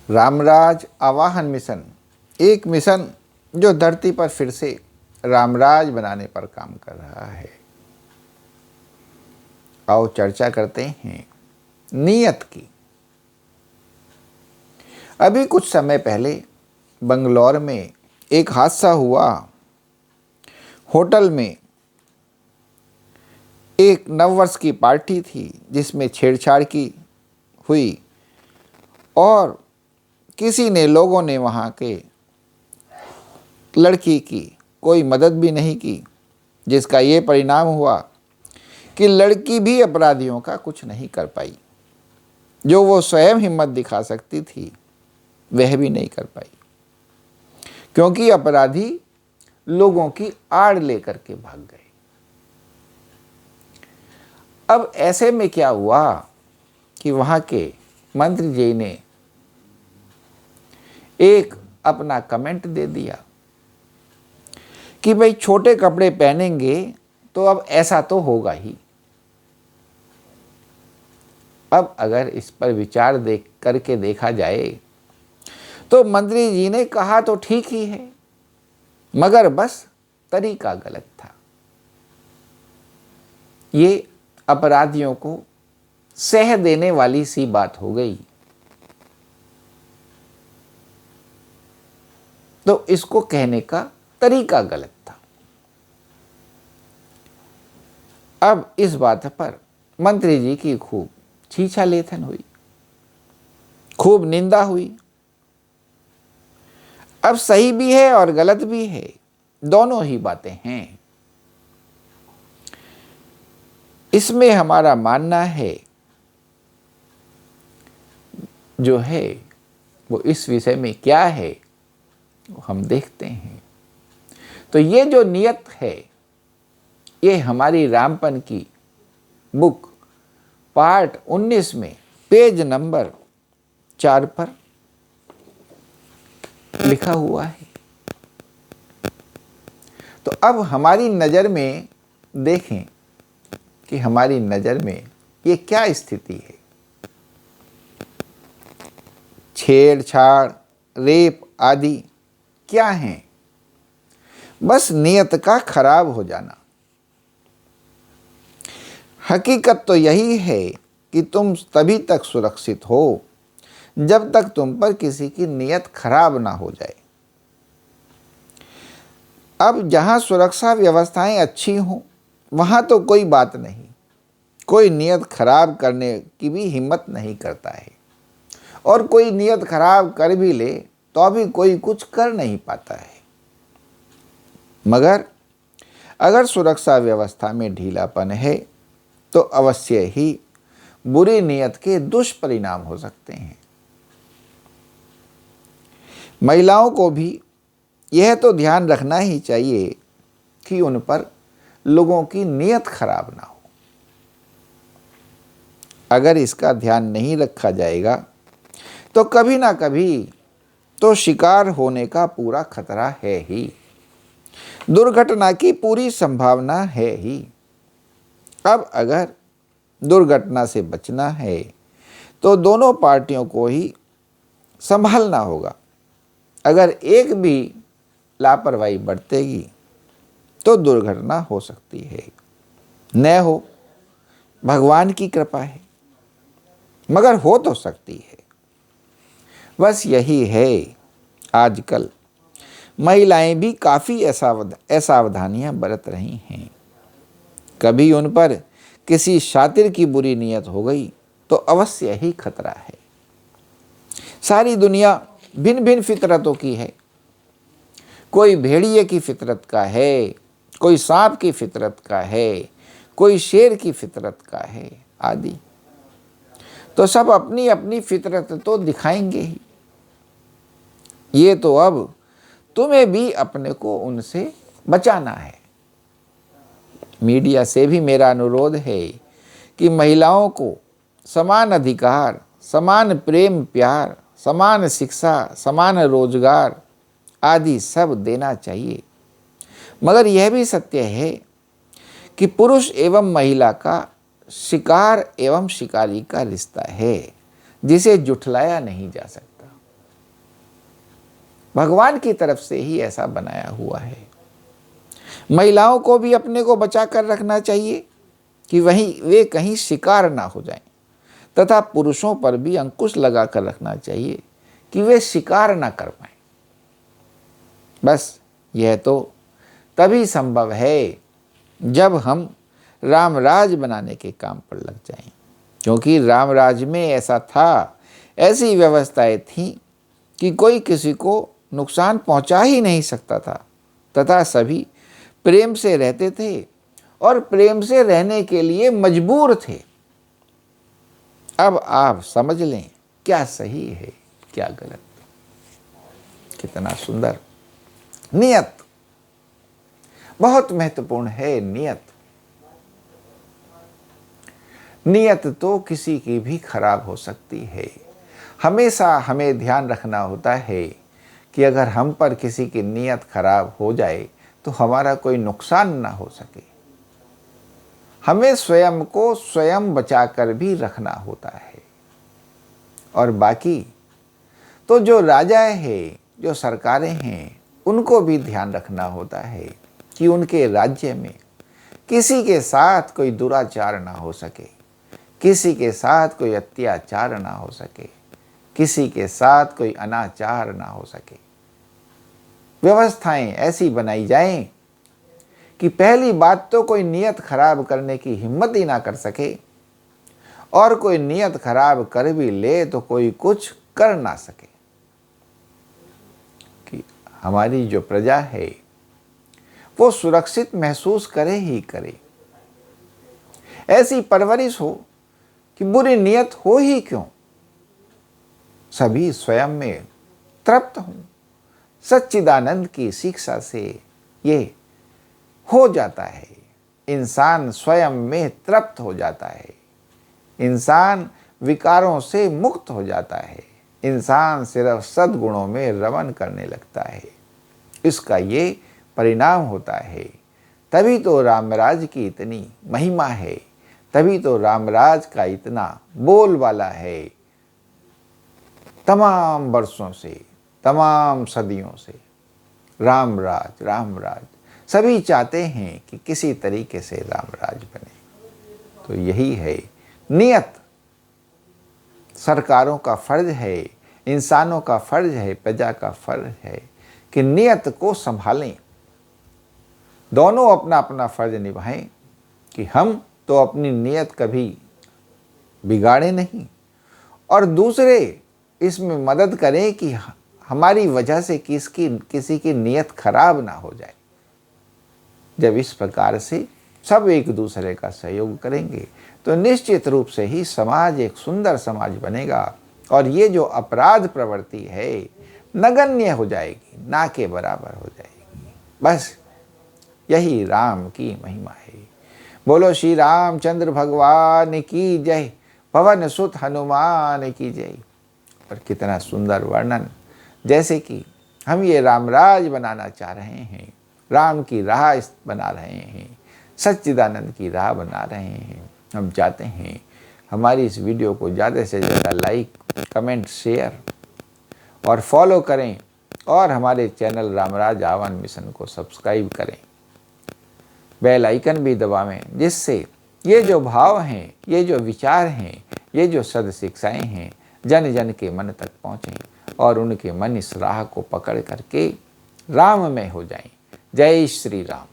रामराज आवाहन मिशन, एक मिशन जो धरती पर फिर से रामराज बनाने पर काम कर रहा है। आओ चर्चा करते हैं नियत की। अभी कुछ समय पहले बंगलौर में एक हादसा हुआ। होटल में एक नववर्ष की पार्टी थी जिसमें छेड़छाड़ की हुई और लोगों ने वहाँ के लड़की की कोई मदद भी नहीं की, जिसका ये परिणाम हुआ कि लड़की भी अपराधियों का कुछ नहीं कर पाई। जो वो स्वयं हिम्मत दिखा सकती थी वह भी नहीं कर पाई, क्योंकि अपराधी लोगों की आड़ लेकर के भाग गए। अब ऐसे में क्या हुआ कि वहाँ के मंत्री जी ने एक अपना कमेंट दे दिया कि भाई छोटे कपड़े पहनेंगे तो अब ऐसा तो होगा ही। अब अगर इस पर विचार करके देखा जाए तो मंत्री जी ने कहा तो ठीक ही है, मगर बस तरीका गलत था। ये अपराधियों को सह देने वाली सी बात हो गई। तो इसको कहने का तरीका गलत था। अब इस बात पर मंत्री जी की खूब छीछालेथन हुई, खूब निंदा हुई। अब सही भी है और गलत भी है, दोनों ही बातें हैं। इसमें हमारा मानना है जो है वो इस विषय में क्या है वो हम देखते हैं। तो ये जो नियत है ये हमारी रामपन की बुक पार्ट 19 में पेज नंबर 4 पर लिखा हुआ है। तो अब हमारी नज़र में देखें कि हमारी नज़र में ये क्या स्थिति है। छेड़छाड़, रेप आदि क्या हैं? बस नियत का खराब हो जाना। हकीकत तो यही है कि तुम तभी तक सुरक्षित हो जब तक तुम पर किसी की नियत खराब ना हो जाए। अब जहाँ सुरक्षा व्यवस्थाएं अच्छी हों वहाँ तो कोई बात नहीं, कोई नियत खराब करने की भी हिम्मत नहीं करता है, और कोई नियत खराब कर भी ले तो अभी कोई कुछ कर नहीं पाता है। मगर अगर सुरक्षा व्यवस्था में ढीलापन है तो अवश्य ही बुरी नियत के दुष्परिणाम हो सकते हैं। महिलाओं को भी यह तो ध्यान रखना ही चाहिए कि उन पर लोगों की नियत खराब ना हो। अगर इसका ध्यान नहीं रखा जाएगा तो कभी ना कभी तो शिकार होने का पूरा खतरा है ही, दुर्घटना की पूरी संभावना है ही। अब अगर दुर्घटना से बचना है तो दोनों पार्टियों को ही संभालना होगा। अगर एक भी लापरवाही बरतेगी तो दुर्घटना हो सकती है। न हो, भगवान की कृपा है, मगर हो तो सकती है। बस यही है, आजकल महिलाएं भी काफ़ी असावधानियां बरत रही हैं। कभी उन पर किसी शातिर की बुरी नियत हो गई तो अवश्य ही खतरा है। सारी दुनिया भिन्न भिन्न फितरतों की है। कोई भेड़िए की फितरत का है, कोई सांप की फितरत का है, कोई शेर की फितरत का है आदि। तो सब अपनी अपनी फितरत तो दिखाएंगे ही। ये तो अब तुम्हें भी अपने को उनसे बचाना है। मीडिया से भी मेरा अनुरोध है कि महिलाओं को समान अधिकार, समान प्रेम प्यार, समान शिक्षा, समान रोजगार आदि सब देना चाहिए। मगर यह भी सत्य है कि पुरुष एवं महिला का शिकार एवं शिकारी का रिश्ता है जिसे जुठलाया नहीं जा सकता। भगवान की तरफ से ही ऐसा बनाया हुआ है। महिलाओं को भी अपने को बचा कर रखना चाहिए कि वे कहीं शिकार ना हो जाएं, तथा पुरुषों पर भी अंकुश लगा कर रखना चाहिए कि वे शिकार ना कर पाएं। बस यह तो तभी संभव है जब हम रामराज बनाने के काम पर लग जाएं, क्योंकि रामराज में ऐसा था, ऐसी व्यवस्थाएं थीं कि कोई किसी को नुकसान पहुंचा ही नहीं सकता था, तथा सभी प्रेम से रहते थे और प्रेम से रहने के लिए मजबूर थे। अब आप समझ लें क्या सही है क्या गलत। कितना सुंदर। नियत बहुत महत्वपूर्ण है। नियत तो किसी की भी खराब हो सकती है। हमेशा हमें ध्यान रखना होता है कि अगर हम पर किसी की नियत खराब हो जाए तो हमारा कोई नुकसान ना हो सके। हमें स्वयं को स्वयं बचाकर भी रखना होता है। और बाकी तो जो राजा है, जो सरकारें हैं, उनको भी ध्यान रखना होता है कि उनके राज्य में किसी के साथ कोई दुराचार ना हो सके, किसी के साथ कोई अत्याचार ना हो सके, किसी के साथ कोई अनाचार ना हो सके। व्यवस्थाएं ऐसी बनाई जाएं कि पहली बात तो कोई नियत खराब करने की हिम्मत ही ना कर सके, और कोई नियत खराब कर भी ले तो कोई कुछ कर ना सके। कि हमारी जो प्रजा है वो सुरक्षित महसूस करे ही करे। ऐसी परवरिश हो कि बुरी नियत हो ही क्यों, सभी स्वयं में तृप्त हों। सच्चिदानंद की शिक्षा से ये हो जाता है। इंसान स्वयं में तृप्त हो जाता है। इंसान विकारों से मुक्त हो जाता है। इंसान सिर्फ सद्गुणों में रमन करने लगता है। इसका ये परिणाम होता है। तभी तो रामराज की इतनी महिमा है, तभी तो रामराज का इतना बोलबाला है। तमाम वर्षों से, तमाम सदियों से रामराज रामराज सभी चाहते हैं कि किसी तरीके से रामराज बने। तो यही है नियत। सरकारों का फर्ज है, इंसानों का फर्ज है, प्रजा का फर्ज है कि नियत को संभालें। दोनों अपना अपना फर्ज निभाएं कि हम तो अपनी नियत कभी बिगाड़े नहीं, और दूसरे इसमें मदद करें कि हमारी वजह से किसी की नियत खराब ना हो जाए। जब इस प्रकार से सब एक दूसरे का सहयोग करेंगे तो निश्चित रूप से ही समाज एक सुंदर समाज बनेगा, और ये जो अपराध प्रवृत्ति है नगण्य हो जाएगी, ना के बराबर हो जाएगी। बस यही राम की महिमा है। बोलो श्री रामचंद्र भगवान की जय, पवन सुत हनुमान की जय। और कितना सुंदर वर्णन, जैसे कि हम ये रामराज बनाना चाह रहे हैं, राम की राह बना रहे हैं, सच्चिदानंद की राह बना रहे हैं। हम चाहते हैं हमारी इस वीडियो को ज़्यादा से ज़्यादा लाइक, कमेंट, शेयर और फॉलो करें, और हमारे चैनल रामराज आह्वान मिशन को सब्सक्राइब करें। बेल आइकन भी दबावें, जिससे ये जो भाव हैं, ये जो विचार हैं, ये जो सद शिक्षाएँ हैं जन जन के मन तक पहुँचें, और उनके मन इस राह को पकड़ करके राममय हो जाएं। जय श्री राम।